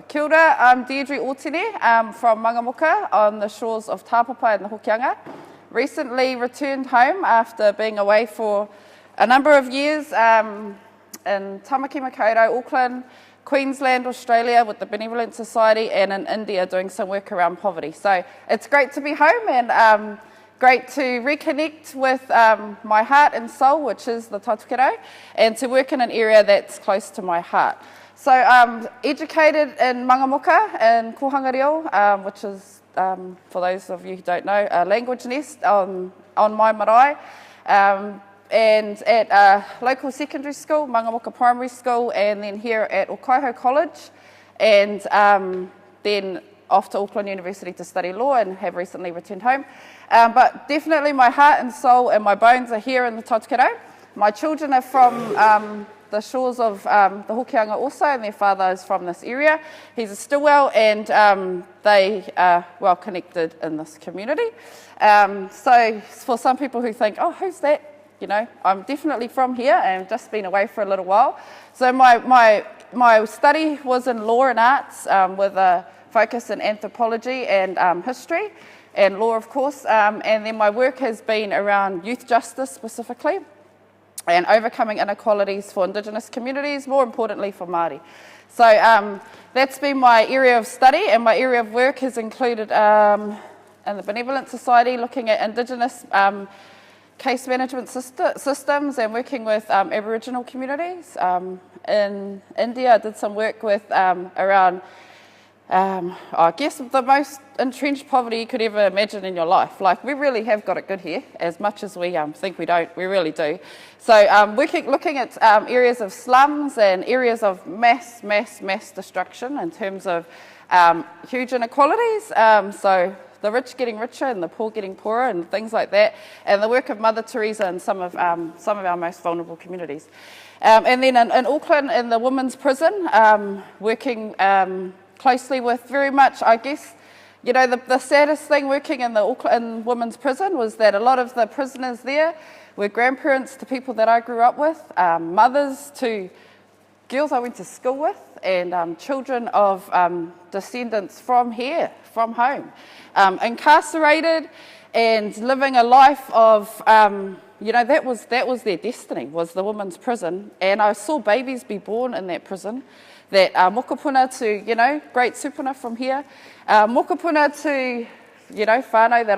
Kia ora, I'm Deidre Otene from Mangamuka on the shores of Tāpapa in the Hokianga. Recently returned home after being away for a number of years in Tamaki Makaurau, Auckland, Queensland, Australia with the Benevolent Society, and in India doing some work around poverty. So it's great to be home and great to reconnect with my heart and soul, which is the Tatukero, and to work in an area that's close to my heart. So I'm educated in Mangamuka in Kohanga, which is, for those of you who don't know, a language nest on my marae, and at a local secondary school, Mangamuka Primary School, and then here at Kaikohe College, and then off to Auckland University to study law and have recently returned home. But definitely my heart and soul and my bones are here in the Tatukero. My children are from the shores of the Hokianga also, and their father is from this area. He's a Stillwell, and they are well connected in this community. So for some people who think, oh, who's that? You know, I'm definitely from here and just been away for a little while. So my study was in law and arts with a focus in anthropology and history and law, of course. And then my work has been around youth justice specifically, and overcoming inequalities for Indigenous communities, more importantly for Māori. So that's been my area of study, and my area of work has included in the Benevolent Society, looking at Indigenous case management systems and working with Aboriginal communities. In India, I did some work with around I guess the most entrenched poverty you could ever imagine in your life. Like, we really have got it good here, as much as we think we don't, we really do. So looking at areas of slums and areas of mass destruction in terms of huge inequalities. So the rich getting richer and the poor getting poorer and things like that. And the work of Mother Teresa in some of our most vulnerable communities. And then in Auckland, in the women's prison, working closely with very much, I guess, you know, the saddest thing working in the Auckland women's prison was that a lot of the prisoners there were grandparents to people that I grew up with, mothers to girls I went to school with, and children of descendants from here, from home, incarcerated and living a life of, you know, that was their destiny, was the women's prison. And I saw babies be born in that prison that mokopuna to, you know, great supuna from here, mokopuna to, you know, whānau that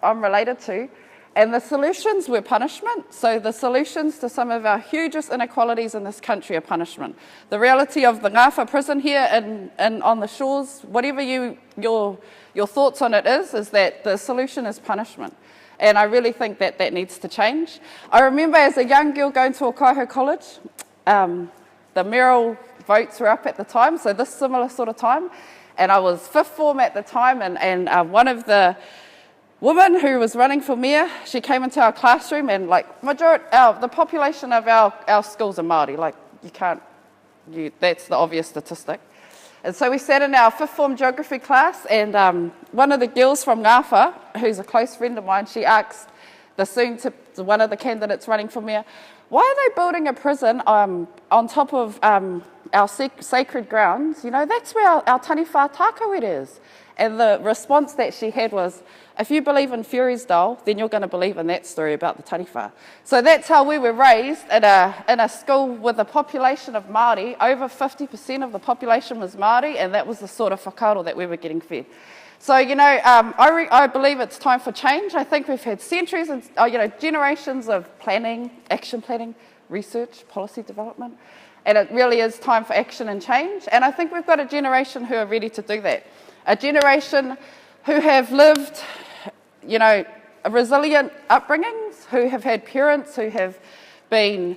I'm related to. And the solutions were punishment. So the solutions to some of our hugest inequalities in this country are punishment. The reality of the Ngāwha prison here and on the shores, whatever your thoughts on it is that the solution is punishment. And I really think that needs to change. I remember as a young girl going to Kaikohe College, the mayoral votes were up at the time, so this similar sort of time. And I was fifth form at the time, and one of the women who was running for mayor, she came into our classroom, and like the population of our schools are Māori. Like, that's the obvious statistic. And so we sat in our fifth form geography class, and one of the girls from Ngāwha, who's a close friend of mine, she asked one of the candidates running for mayor, why are they building a prison on top of our sacred grounds? You know, that's where our taniwha tākawera is. And the response that she had was, if you believe in fairies doll, then you're going to believe in that story about the taniwha. So that's how we were raised in a school with a population of Māori. Over 50% of the population was Māori, and that was the sort of whakaaro that we were getting fed. So, you know, I believe it's time for change. I think we've had centuries and, generations of planning, action planning, research, policy development, and it really is time for action and change. And I think we've got a generation who are ready to do that. A generation who have lived, you know, resilient upbringings, who have had parents who have been,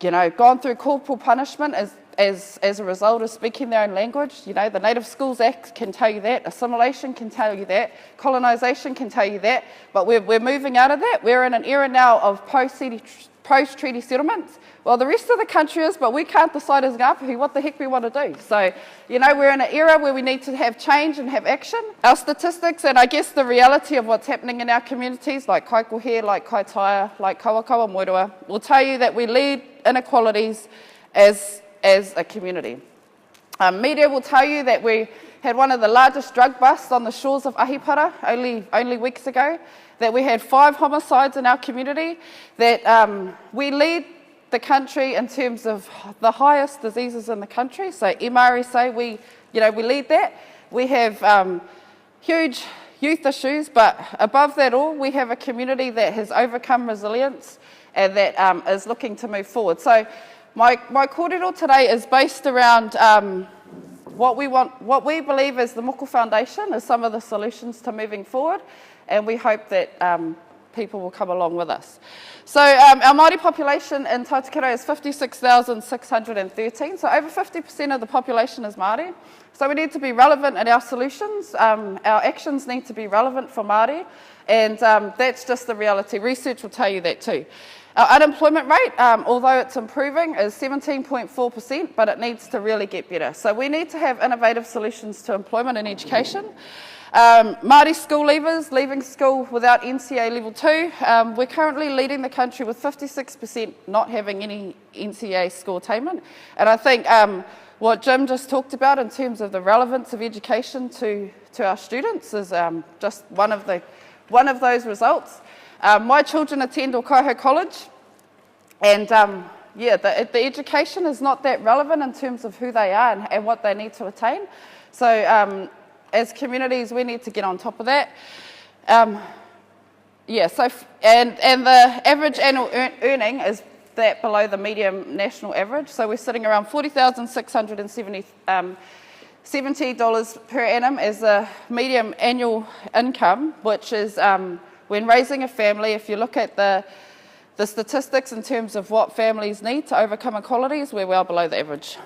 you know, gone through corporal punishment as a result of speaking their own language. You know, the Native Schools Act can tell you that, assimilation can tell you that, colonisation can tell you that, but we're moving out of that. We're in an era now of post-treaty settlements. Well, the rest of the country is, but we can't decide as Ngāpuhi what the heck we want to do. So, you know, we're in an era where we need to have change and have action. Our statistics and I guess the reality of what's happening in our communities, like Kaikohe, like Kaitaia, like Kawakawa Moeroa, will tell you that we lead inequalities as a community. Media will tell you that we had one of the largest drug busts on the shores of Ahipara only weeks ago, that we had 5 homicides in our community, that we lead the country in terms of the highest diseases in the country. So MRSA, we lead that. We have huge youth issues, but above that all, we have a community that has overcome resilience and that is looking to move forward. So my kōrero today is based around what we believe is the Moko Foundation is some of the solutions to moving forward, and we hope that people will come along with us. So our Māori population in Tautakere is 56,613, so over 50% of the population is Māori. So we need to be relevant in our solutions. Our actions need to be relevant for Māori, and that's just the reality. Research will tell you that too. Our unemployment rate, although it's improving, is 17.4%, but it needs to really get better. So we need to have innovative solutions to employment and education. Māori school leavers leaving school without NCA level 2. We're currently leading the country with 56% not having any NCA school attainment. And I think what Jim just talked about in terms of the relevance of education to our students is just one of those results. My children attend Kaikohe College, and the education is not that relevant in terms of who they are and what they need to attain. So as communities, we need to get on top of that. And the average annual earning is that below the median national average. So we're sitting around $40,670 per annum as a median annual income, which is when raising a family, if you look at the statistics in terms of what families need to overcome inequalities, we're well below the average.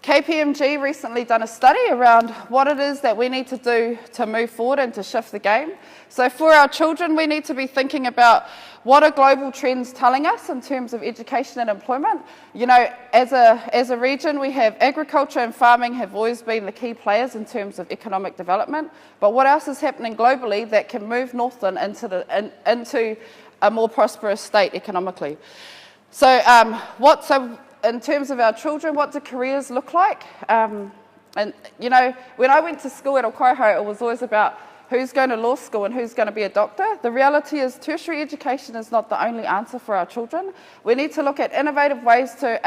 KPMG recently done a study around what it is that we need to do to move forward and to shift the game. So for our children, we need to be thinking about what are global trends telling us in terms of education and employment. You know, as a region, we have agriculture and farming have always been the key players in terms of economic development. But what else is happening globally that can move Northland into a more prosperous state economically? So in terms of our children, what do careers look like? And you know, when I went to school at Kaikohe, it was always about who's going to law school and who's going to be a doctor. The reality is tertiary education is not the only answer for our children. We need to look at innovative ways to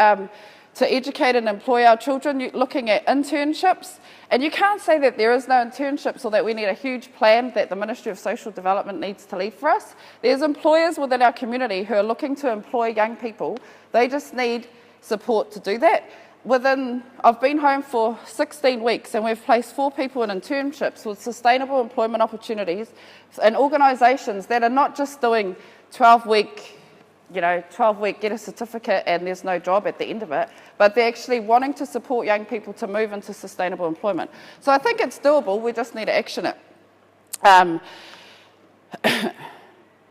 educate and employ our children, looking at internships. And you can't say that there is no internships or that we need a huge plan that the Ministry of Social Development needs to lead for us. There's employers within our community who are looking to employ young people. They just need support to do that. I've been home for 16 weeks and we've placed 4 people in internships with sustainable employment opportunities in organisations that are not just doing 12-week get a certificate and there's no job at the end of it, but they're actually wanting to support young people to move into sustainable employment. So I think it's doable, we just need to action it.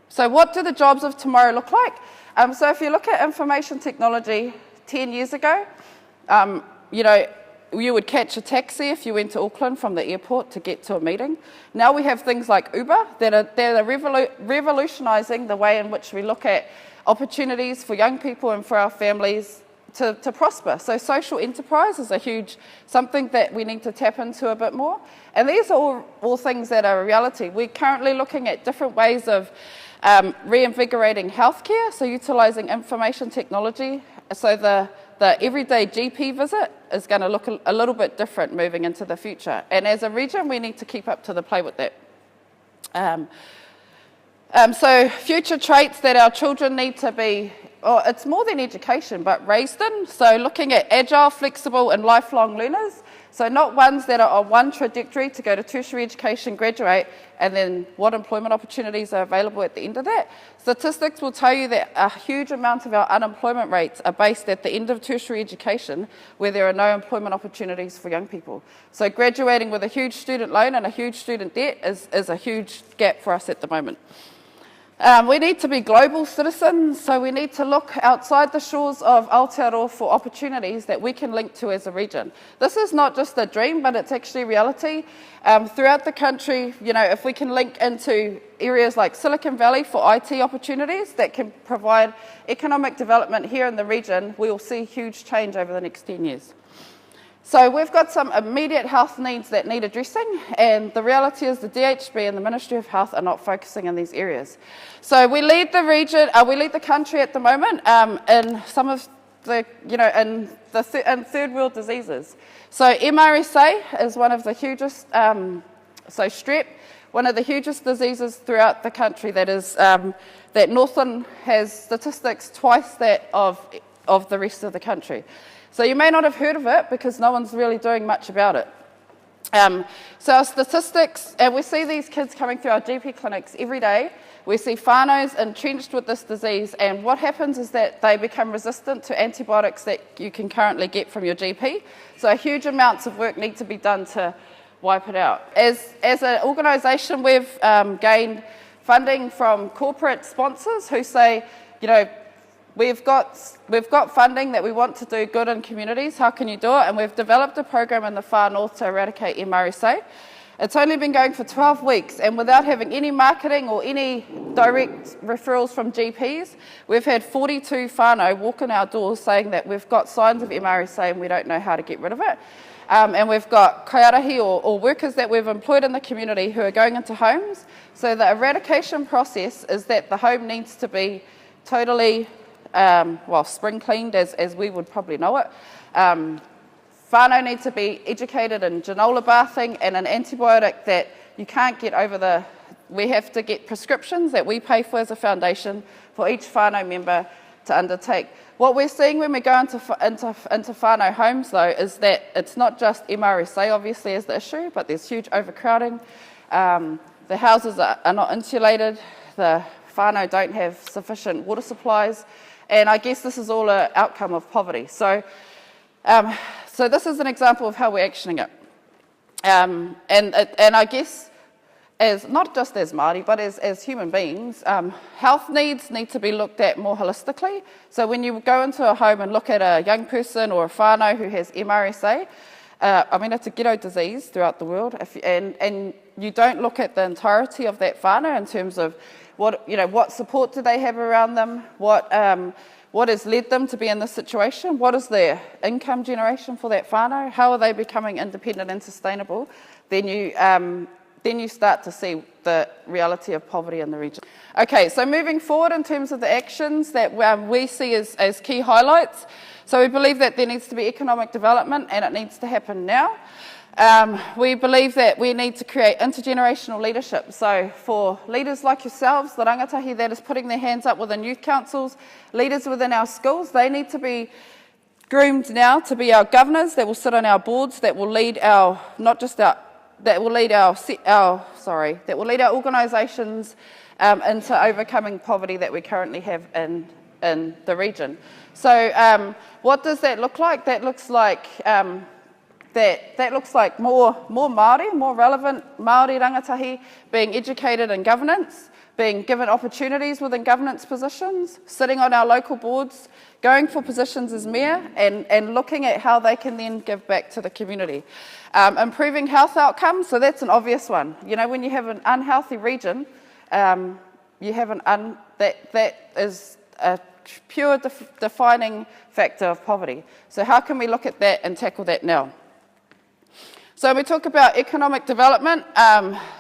So what do the jobs of tomorrow look like? So if you look at information technology 10 years ago, you would catch a taxi if you went to Auckland from the airport to get to a meeting. Now we have things like Uber that are revolutionising the way in which we look at opportunities for young people and for our families to prosper. So social enterprise is something that we need to tap into a bit more. And these are all things that are a reality. We're currently looking at different ways of reinvigorating healthcare, so utilising information technology. So the everyday GP visit is going to look a little bit different moving into the future. And as a region, we need to keep up to the play with that. So future traits that our children need to be, it's more than education, but raised in. So looking at agile, flexible, and lifelong learners. So not ones that are on one trajectory to go to tertiary education, graduate, and then what employment opportunities are available at the end of that. Statistics will tell you that a huge amount of our unemployment rates are based at the end of tertiary education where there are no employment opportunities for young people. So graduating with a huge student loan and a huge student debt is a huge gap for us at the moment. We need to be global citizens, so we need to look outside the shores of Aotearoa for opportunities that we can link to as a region. This is not just a dream, but it's actually reality. Throughout the country, if we can link into areas like Silicon Valley for IT opportunities that can provide economic development here in the region, we will see huge change over the next 10 years. So we've got some immediate health needs that need addressing, and the reality is the DHB and the Ministry of Health are not focusing in these areas. So we lead the region, we lead the country at the moment in some of the, in third world diseases. So MRSA is one of the hugest, so strep, one of the hugest diseases throughout the country that is, that Northern has statistics twice that of the rest of the country. So you may not have heard of it because no one's really doing much about it. So our statistics, and we see these kids coming through our GP clinics every day. We see whānaus entrenched with this disease, and what happens is that they become resistant to antibiotics that you can currently get from your GP. So huge amounts of work need to be done to wipe it out. As an organisation, we've gained funding from corporate sponsors who say, we've got funding that we want to do good in communities, how can you do it? And we've developed a program in the far north to eradicate MRSA. It's only been going for 12 weeks, and without having any marketing or any direct referrals from GPs, we've had 42 whānau walk in our doors saying that we've got signs of MRSA and we don't know how to get rid of it. And we've got kaiarahi or workers that we've employed in the community who are going into homes. So the eradication process is that the home needs to be totally spring cleaned as we would probably know it. Whānau need to be educated in genola bathing and an antibiotic that you can't get over we have to get prescriptions that we pay for as a foundation for each whānau member to undertake. What we're seeing when we go into whānau homes though is that it's not just MRSA obviously is the issue, but there's huge overcrowding. The houses are not insulated, the whānau don't have sufficient water supplies, and I guess this is all an outcome of poverty. So this is an example of how we're actioning it. And I guess, as not just as Māori, but as human beings, health needs need to be looked at more holistically. So when you go into a home and look at a young person or a whānau who has MRSA, it's a ghetto disease throughout the world, and you don't look at the entirety of that whānau in terms of what support do they have around them, what has led them to be in this situation, what is their income generation for that whānau, how are they becoming independent and sustainable, then you start to see the reality of poverty in the region. Okay, so moving forward in terms of the actions that we see as key highlights, so we believe that there needs to be economic development and it needs to happen now. We believe that we need to create intergenerational leadership. So for leaders like yourselves, the rangatahi that is putting their hands up within youth councils, leaders within our schools, they need to be groomed now to be our governors that will sit on our boards, that will lead organisations into overcoming poverty that we currently have in the region. So what does that look like? That looks like that looks like more Māori, more relevant Māori rangatahi being educated in governance, being given opportunities within governance positions, sitting on our local boards, going for positions as mayor, and looking at how they can then give back to the community. Improving health outcomes, so that's an obvious one. When you have an unhealthy region, you have that is a pure defining factor of poverty. So how can we look at that and tackle that now? So we talk about economic development,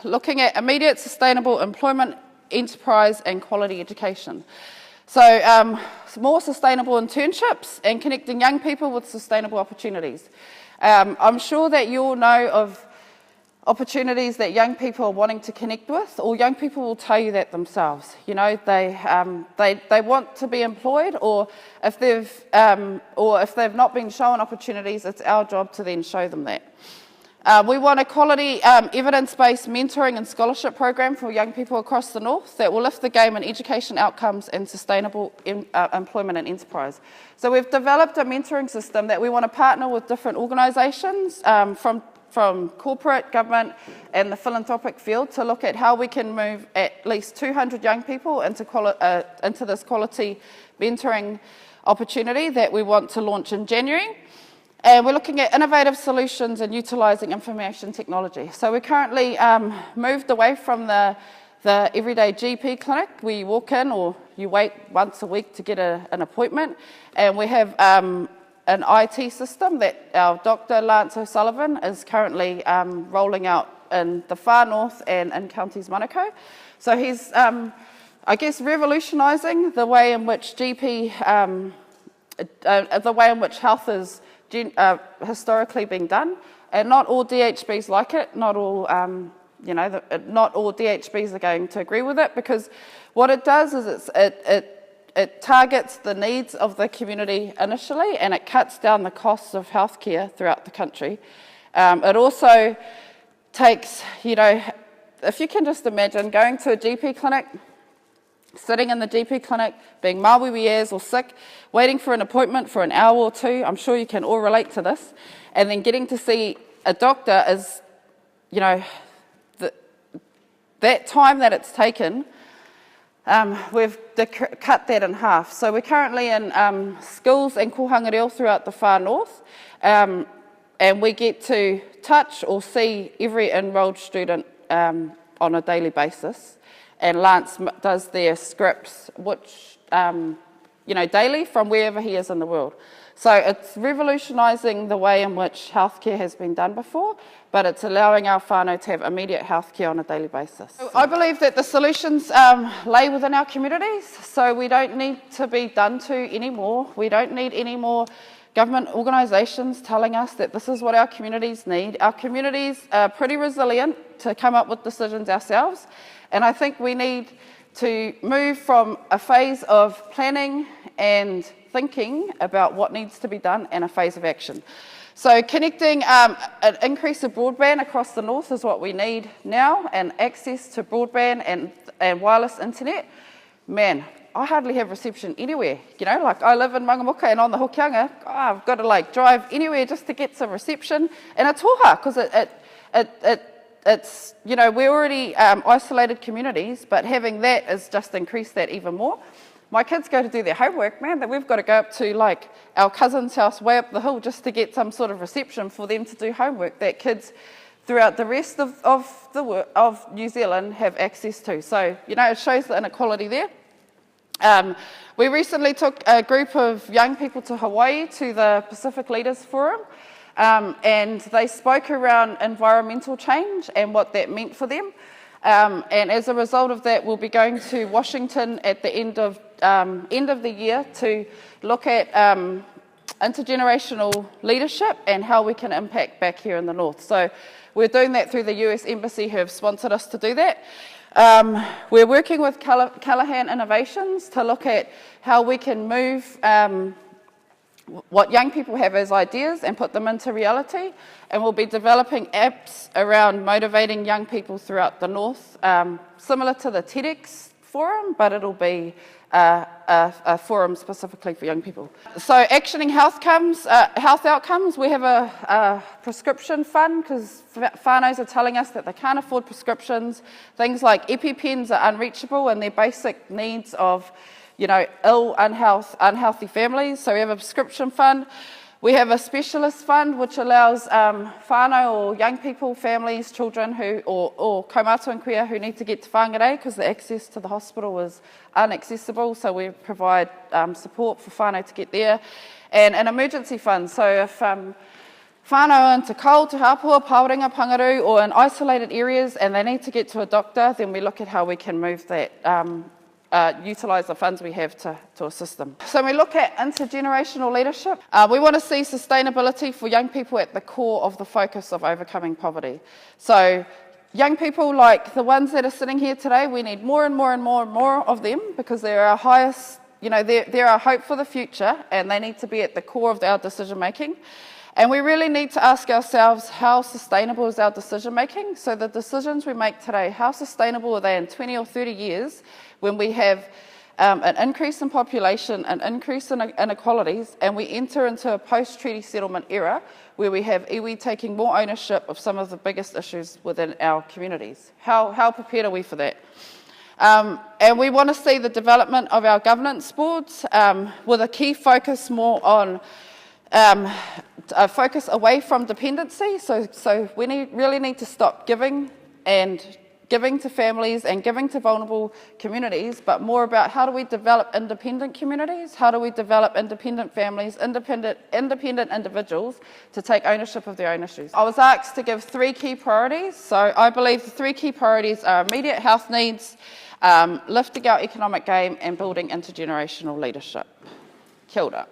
looking at immediate sustainable employment, enterprise and quality education. So more sustainable internships and connecting young people with sustainable opportunities. I'm sure that you all know of opportunities that young people are wanting to connect with, or young people will tell you that themselves. They want to be employed, or if they've not been shown opportunities, it's our job to then show them that. We want a quality evidence-based mentoring and scholarship program for young people across the north that will lift the game in education outcomes and sustainable employment and enterprise. So we've developed a mentoring system that we want to partner with different organisations from corporate, government and the philanthropic field to look at how we can move at least 200 young people into this quality mentoring opportunity that we want to launch in January. And we're looking at innovative solutions and utilising information technology. So we're currently moved away from the everyday GP clinic where you walk in or you wait once a week to get an appointment. And we have an IT system that our Dr. Lance O'Sullivan is currently rolling out in the far north and in counties Manukau. So he's, I guess, revolutionising the way in which the way in which health is historically being done. And not all DHBs like it, not all, not all DHBs are going to agree with it, because what it does is it targets the needs of the community initially, and it cuts down the costs of healthcare throughout the country. It also takes, if you can just imagine going to a GP clinic, sitting in the GP clinic, being mawiwiers or sick, waiting for an appointment for an hour or two. I'm sure you can all relate to this. And then getting to see a doctor is, that time that it's taken, we've cut that in half. So we're currently in schools and kohanga reo throughout the far north, and we get to touch or see every enrolled student on a daily basis. And Lance does their scripts, which, daily from wherever he is in the world. So it's revolutionising the way in which healthcare has been done before, but it's allowing our whānau to have immediate healthcare on a daily basis. So I believe that the solutions lay within our communities, so we don't need to be done to anymore. We don't need any more government organisations telling us that this is what our communities need. Our communities are pretty resilient to come up with decisions ourselves. And I think we need to move from a phase of planning and thinking about what needs to be done and a phase of action. So connecting an increase of broadband across the north is what we need now, and access to broadband and wireless internet. Man, I hardly have reception anywhere. I live in Mangamuka and on the Hokianga, I've got to drive anywhere just to get some reception. And it's toha, because it's, we're already isolated communities, but having that has just increased that even more. My kids go to do their homework, man, that we've got to go up to our cousin's house way up the hill just to get some sort of reception for them to do homework that kids throughout the rest of New Zealand have access to. So, it shows the inequality there. We recently took a group of young people to Hawaii to the Pacific Leaders Forum. And they spoke around environmental change and what that meant for them. And as a result of that, we'll be going to Washington at the end of the year to look at intergenerational leadership and how we can impact back here in the north. So we're doing that through the US Embassy, who have sponsored us to do that. We're working with Callaghan Innovations to look at how we can move what young people have as ideas and put them into reality, and we'll be developing apps around motivating young people throughout the north, similar to the TEDx forum, but it'll be a forum specifically for young people. So actioning health outcomes, we have a prescription fund, because whānaus are telling us that they can't afford prescriptions. Things like EpiPens are unreachable and their basic needs of unhealthy families. So we have a prescription fund. We have a specialist fund which allows whānau or young people, families, children or kaumātua and kuia who need to get to whāngarei because the access to the hospital is inaccessible. So we provide support for whānau to get there. And an emergency fund. So if whānau are in Te Kau, Te Hapua, Paoringa, Pangaru, or in isolated areas and they need to get to a doctor, then we look at how we can move that, utilise the funds we have to assist them. So we look at intergenerational leadership. We want to see sustainability for young people at the core of the focus of overcoming poverty. So young people like the ones that are sitting here today, we need more and more and more and more of them, because they're our highest, they're our hope for the future, and they need to be at the core of our decision making. And we really need to ask ourselves, how sustainable is our decision making? So the decisions we make today, how sustainable are they in 20 or 30 years when we have an increase in population, an increase in inequalities, and we enter into a post-treaty settlement era where we have iwi taking more ownership of some of the biggest issues within our communities? How prepared are we for that? And we want to see the development of our governance boards with a key focus more on a focus away from dependency. So we really need to stop giving and giving to families and giving to vulnerable communities, but more about how do we develop independent communities, how do we develop independent families, independent individuals to take ownership of their own issues. I was asked to give 3 key priorities, so I believe the 3 key priorities are immediate health needs, lifting our economic game, and building intergenerational leadership. Kia ora.